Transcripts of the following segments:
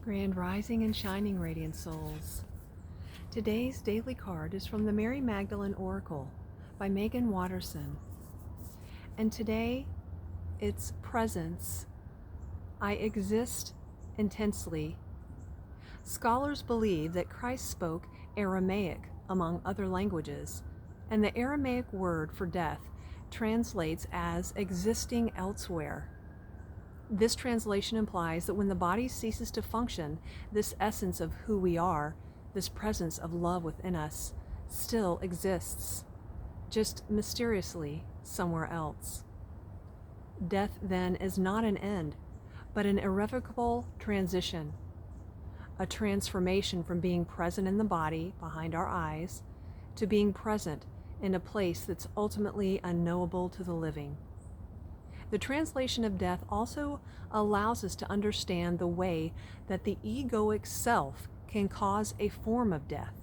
Grand Rising and Shining Radiant Souls. Today's daily card is from the Mary Magdalene Oracle by Megan Watterson. And today, it's presence. I exist intensely. Scholars believe that Christ spoke Aramaic among other languages, and the Aramaic word for death translates as existing elsewhere. This translation implies that when the body ceases to function, this essence of who we are, this presence of love within us, still exists, just mysteriously somewhere else. Death, then, is not an end, but an irrevocable transition, a transformation from being present in the body, behind our eyes, to being present in a place that's ultimately unknowable to the living. The translation of death also allows us to understand the way that the egoic self can cause a form of death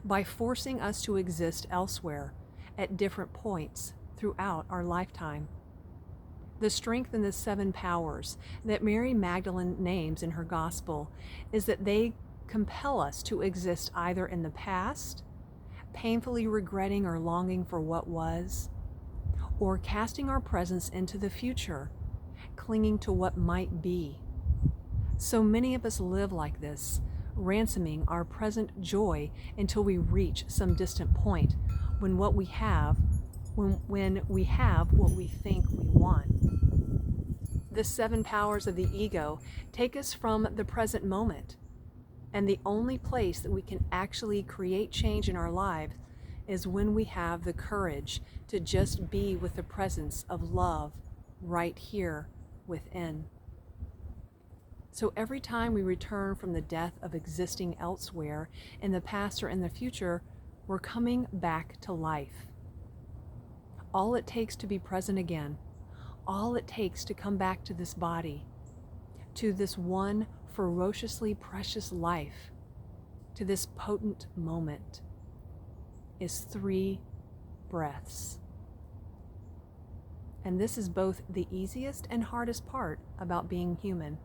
by forcing us to exist elsewhere at different points throughout our lifetime. The strength in the 7 powers that Mary Magdalene names in her gospel is that they compel us to exist either in the past, painfully regretting or longing for what was, or casting our presence into the future, clinging to what might be. So many of us live like this, ransoming our present joy until we reach some distant point when we have what we think we want. The 7 powers of the ego take us from the present moment, and the only place that we can actually create change in our lives is when we have the courage to just be with the presence of love right here within. So every time we return from the death of existing elsewhere, in the past or in the future, we're coming back to life. All it takes to be present again, all it takes to come back to this body, to this one ferociously precious life, to this potent moment, is 3 breaths. And this is both the easiest and hardest part about being human,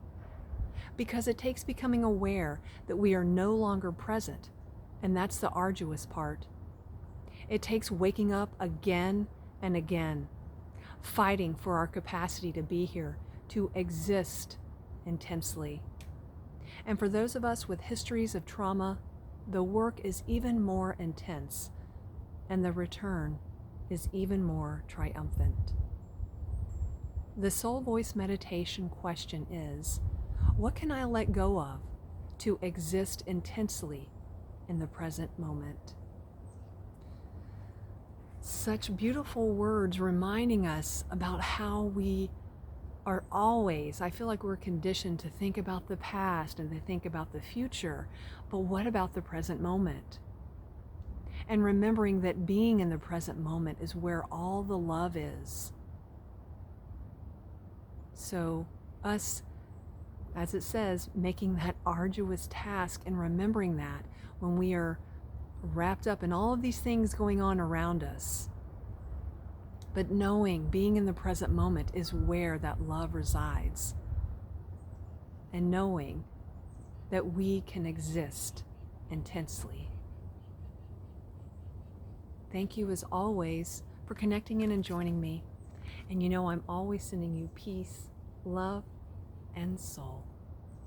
because it takes becoming aware that we are no longer present, and that's the arduous part. It takes waking up again and again, fighting for our capacity to be here, to exist intensely. And for those of us with histories of trauma, the work is even more intense, and the return is even more triumphant. The Soul Voice meditation question is, what can I let go of to exist intensely in the present moment? Such beautiful words reminding us about how we are always, I feel like we're conditioned to think about the past and to think about the future, but what about the present moment? And remembering that being in the present moment is where all the love is. So us, as it says, making that arduous task and remembering that when we are wrapped up in all of these things going on around us, but knowing being in the present moment is where that love resides, and knowing that we can exist intensely. Thank you as always for connecting in and joining me. And you know I'm always sending you peace, love, and soul.